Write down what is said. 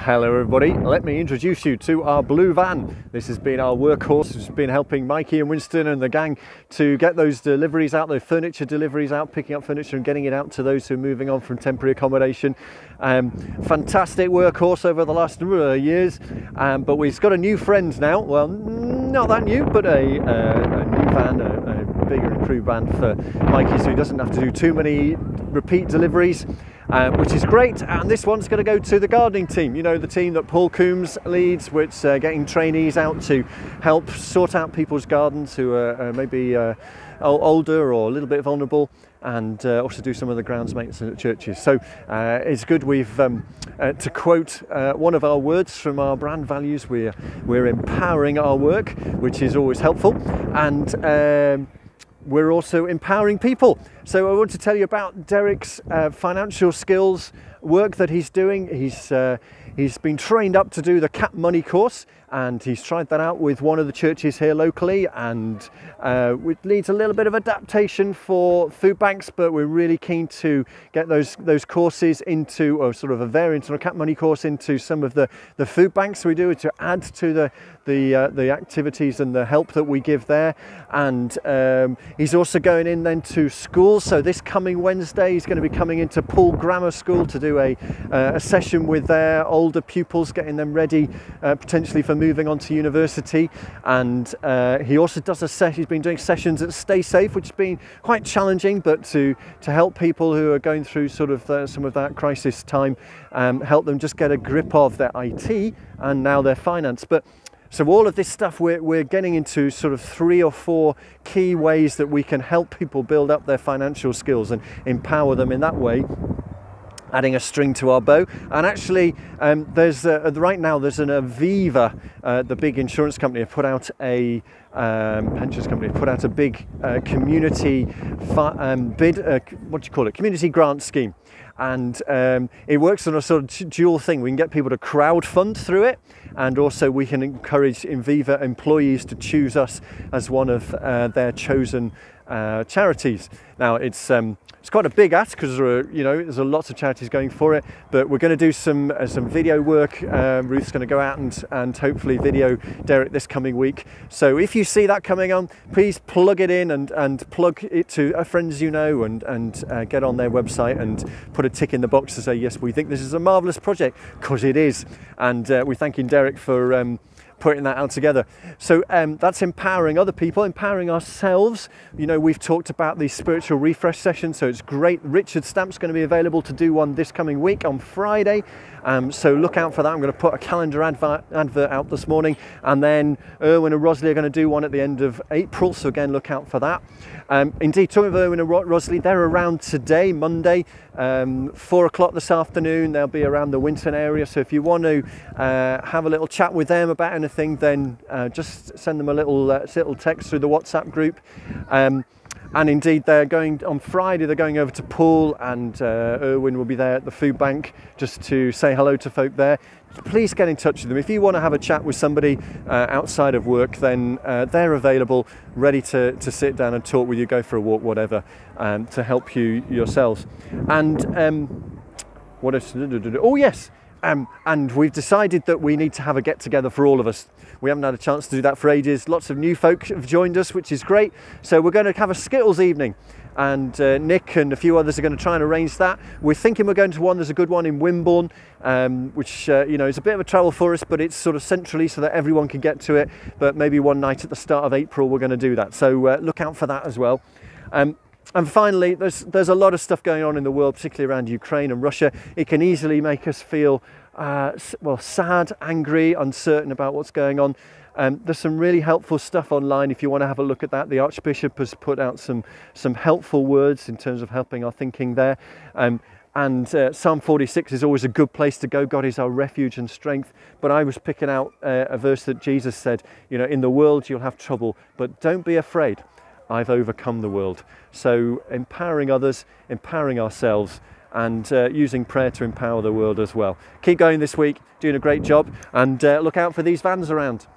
Hello everybody, let me introduce you to our blue van. This has been our workhorse. It's been helping Mikey and Winston and the gang to get those deliveries out, those furniture deliveries out, picking up furniture and getting it out to those who are moving on from temporary accommodation. Fantastic workhorse over the last number of years, but we've got a new friend now. Well, not that new, but a new van, a bigger improved van for Mikey, so he doesn't have to do too many repeat deliveries. Which is great, and this one's going to go to the gardening team, you know, the team that Paul Coombs leads, which getting trainees out to help sort out people's gardens who are maybe older or a little bit vulnerable, and also do some of the grounds maintenance at churches. So it's good. We've, to quote one of our words from our brand values, we're empowering our work, which is always helpful, and we're also empowering people. So I want to tell you about Derek's financial skills work that he's doing. He's been trained up to do the CAP Money course, and he's tried that out with one of the churches here locally, and it needs a little bit of adaptation for food banks, but we're really keen to get those courses into, or sort of a variant on a CAP Money course, into some of the food banks we do, to add to the activities and the help that we give there. And he's also going in then to schools. So this coming Wednesday he's going to be coming into Poole Grammar School to do a session with their older pupils, getting them ready potentially for moving on to university. And he also does he's been doing sessions at Stay Safe, which has been quite challenging, but to help people who are going through sort of some of that crisis time, help them just get a grip of their IT and now their finance. So all of this stuff, we're getting into sort of 3 or 4 key ways that we can help people build up their financial skills and empower them in that way, adding a string to our bow. And actually, right now there's an Aviva, the big insurance company, have put out a pensions company, have put out a big community community grant scheme. And it works on a sort of dual thing. We can get people to crowdfund through it, and also we can encourage Aviva employees to choose us as one of their chosen charities. Now it's quite a big ask, because there's lots of charities going for it, but we're going to do some video work. Ruth's going to go out and hopefully video Derek this coming week. So if you see that coming on, please plug it in and plug it to friends you know, and get on their website and put a tick in the box to say, yes, we think this is a marvellous project, because it is. And we're thanking Derek for putting that out together. So that's empowering other people, empowering ourselves. You know, we've talked about the spiritual refresh session, so it's great. Richard Stamp's going to be available to do one this coming week on Friday. So look out for that. I'm going to put a calendar advert out this morning, and then Erwin and Rosalie are going to do one at the end of April, so again look out for that. Indeed, talking of Erwin and Rosalie, they're around today, Monday, 4 o'clock this afternoon. They'll be around the Winton area, so if you want to have a little chat with them about anything, then just send them a little text through the WhatsApp group. And indeed, they're going on Friday, they're going over to Poole, and Erwin will be there at the food bank just to say hello to folk there. Please get in touch with them. If you want to have a chat with somebody outside of work, then they're available, ready to sit down and talk with you, go for a walk, whatever, to help you yourselves. And what else? Oh yes, and we've decided that we need to have a get-together for all of us. We haven't had a chance to do that for ages. Lots of new folk have joined us, which is great. So we're going to have a Skittles evening, and Nick and a few others are going to try and arrange that. We're thinking we're going to one. There's a good one in Wimborne, which is a bit of a travel for us, but it's sort of centrally so that everyone can get to it. But maybe one night at the start of April we're going to do that. So look out for that as well. And finally, there's a lot of stuff going on in the world, particularly around Ukraine and Russia. It can easily make us feel sad, angry, uncertain about what's going on. There's some really helpful stuff online if you want to have a look at that. The Archbishop has put out some helpful words in terms of helping our thinking there. And Psalm 46 is always a good place to go. God is our refuge and strength. But I was picking out a verse that Jesus said, in the world you'll have trouble, but don't be afraid. I've overcome the world. So empowering others, empowering ourselves, and using prayer to empower the world as well. Keep going this week, doing a great job, and look out for these vans around.